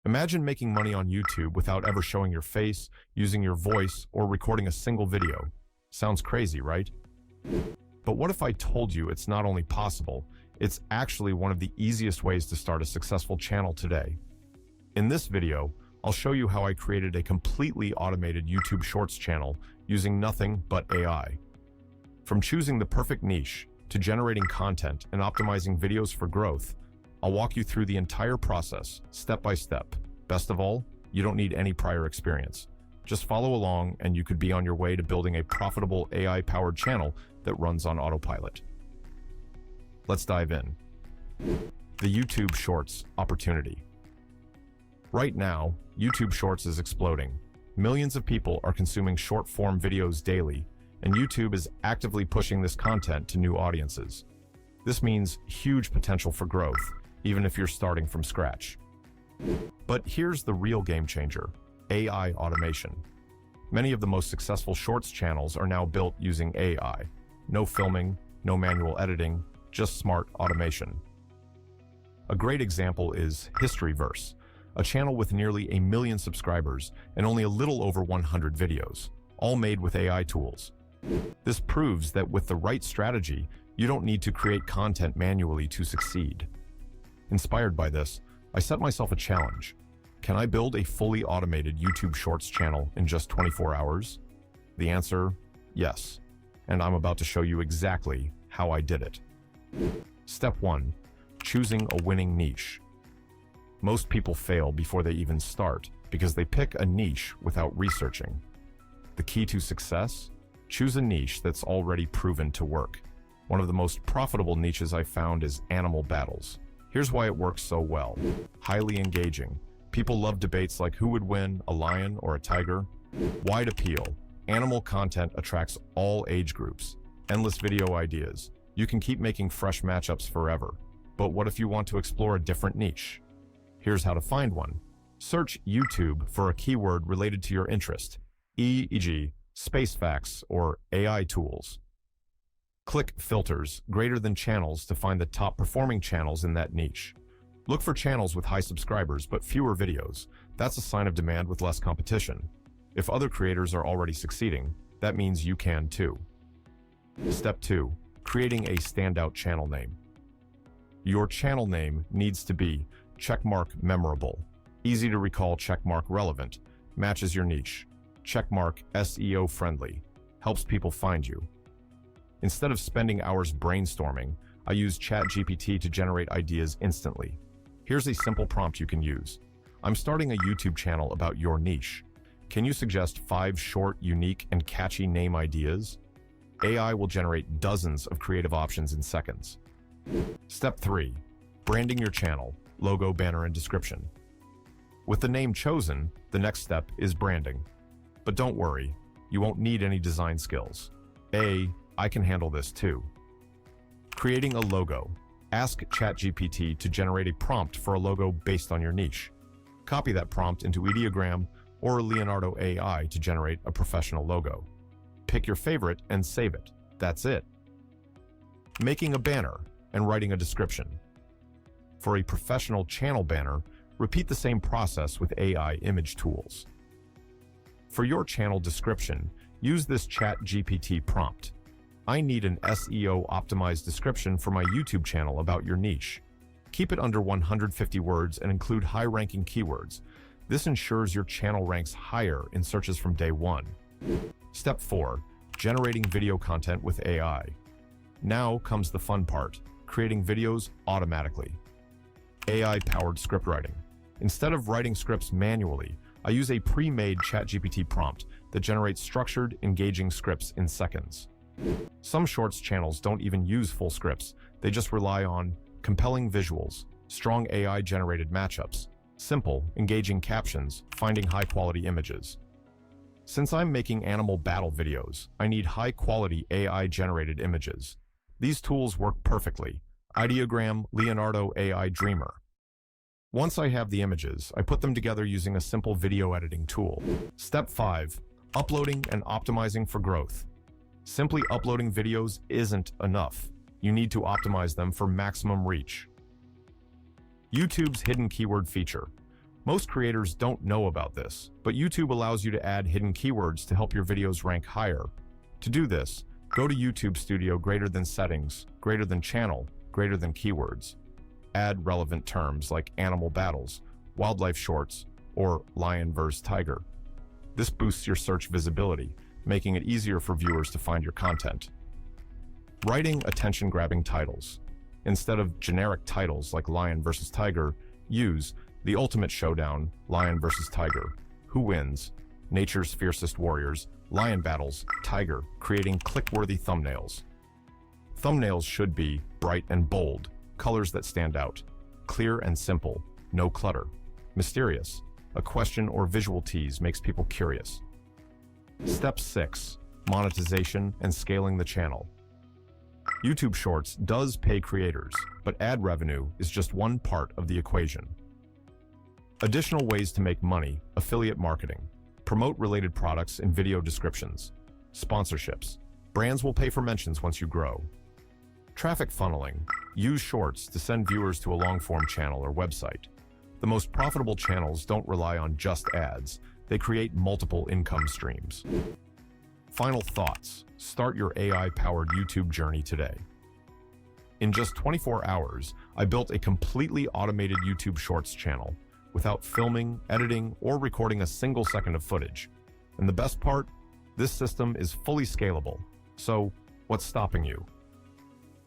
Imagine making money on YouTube without ever showing your face, using your voice, or recording a single video. Sounds crazy, right? But what if I told you it's not only possible, it's actually one of the easiest ways to start a successful channel today? In this video, I'll show you how I created a completely automated YouTube Shorts channel using nothing but AI. From choosing the perfect niche to generating content and optimizing videos for growth, I'll walk you through the entire process, step by step. Best of all, you don't need any prior experience. Just follow along and you could be on your way to building a profitable AI-powered channel that runs on autopilot. Let's dive in. The YouTube Shorts opportunity. Right now, YouTube Shorts is exploding. Millions of people are consuming short-form videos daily, and YouTube is actively pushing this content to new audiences. This means huge potential for growth, even if you're starting from scratch. But here's the real game changer: AI automation. Many of the most successful Shorts channels are now built using AI. No filming, no manual editing, just smart automation. A great example is Historyverse, a channel with nearly 1 million subscribers and only a little over 100 videos, all made with AI tools. This proves that with the right strategy, you don't need to create content manually to succeed. Inspired by this, I set myself a challenge. Can I build a fully automated YouTube Shorts channel in just 24 hours? The answer, yes. And I'm about to show you exactly how I did it. Step 1. Choosing a winning niche. Most people fail before they even start because they pick a niche without researching. The key to success? Choose a niche that's already proven to work. One of the most profitable niches I found is animal battles. Here's why it works so well. Highly engaging. People love debates like who would win, a lion or a tiger. Wide appeal. Animal content attracts all age groups. Endless video ideas. You can keep making fresh matchups forever. But what if you want to explore a different niche? Here's how to find one. Search YouTube for a keyword related to your interest, e.g., space facts or AI tools. Click filters greater than channels to find the top performing channels in that niche. Look for channels with high subscribers but fewer videos. That's a sign of demand with less competition. If other creators are already succeeding, that means you can too. Step 2. Creating a standout channel name. Your channel name needs to be checkmark memorable, easy to recall, checkmark relevant, matches your niche, checkmark SEO friendly, helps people find you. Instead of spending hours brainstorming, I use ChatGPT to generate ideas instantly. Here's a simple prompt you can use. I'm starting a YouTube channel about your niche. Can you suggest 5 short, unique, and catchy name ideas? AI will generate dozens of creative options in seconds. Step 3. Branding your channel, logo, banner, and description. With the name chosen, the next step is branding. But don't worry, you won't need any design skills. I can handle this too. Creating a logo. Ask ChatGPT to generate a prompt for a logo based on your niche. Copy that prompt into Ideogram or Leonardo AI to generate a professional logo. Pick your favorite and save it. That's it. Making a banner and writing a description. For a professional channel banner, repeat the same process with AI image tools. For your channel description, use this ChatGPT prompt. I need an SEO-optimized description for my YouTube channel about your niche. Keep it under 150 words and include high-ranking keywords. This ensures your channel ranks higher in searches from day one. Step 4. Generating video content with AI. Now comes the fun part, creating videos automatically. AI-powered script writing. Instead of writing scripts manually, I use a pre-made ChatGPT prompt that generates structured, engaging scripts in seconds. Some Shorts channels don't even use full scripts. They just rely on compelling visuals, strong AI-generated matchups, simple, engaging captions, finding high-quality images. Since I'm making animal battle videos, I need high-quality AI-generated images. These tools work perfectly. Ideogram, Leonardo AI Dreamer. Once I have the images, I put them together using a simple video editing tool. Step 5. Uploading and optimizing for growth. Simply uploading videos isn't enough. You need to optimize them for maximum reach. YouTube's hidden keyword feature. Most creators don't know about this, but YouTube allows you to add hidden keywords to help your videos rank higher. To do this, go to YouTube Studio greater than settings, greater than channel, greater than keywords. Add relevant terms like animal battles, wildlife shorts, or lion vs. tiger. This boosts your search visibility, making it easier for viewers to find your content. Writing attention-grabbing titles. Instead of generic titles like lion vs. tiger, use The Ultimate Showdown, Lion vs. Tiger, Who Wins, Nature's Fiercest Warriors, Lion Battles, Tiger, creating click-worthy thumbnails. Thumbnails should be bright and bold, colors that stand out, clear and simple, no clutter, mysterious. A question or visual tease makes people curious. Step 6. Monetization and scaling the channel. YouTube Shorts does pay creators, but ad revenue is just one part of the equation. Additional ways to make money: affiliate marketing, promote related products in video descriptions, sponsorships. Brands will pay for mentions once you grow. Traffic funneling. Use Shorts to send viewers to a long-form channel or website. The most profitable channels don't rely on just ads. They create multiple income streams. Final thoughts. Start your AI-powered YouTube journey today. In just 24 hours, I built a completely automated YouTube Shorts channel without filming, editing, or recording a single second of footage. And the best part? This system is fully scalable. So, what's stopping you?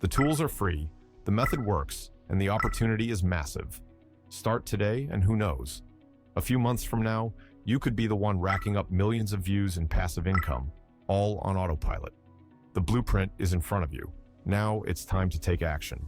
The tools are free, the method works, and the opportunity is massive. Start today, and who knows? A few months from now, you could be the one racking up millions of views and passive income, all on autopilot. The blueprint is in front of you. Now it's time to take action.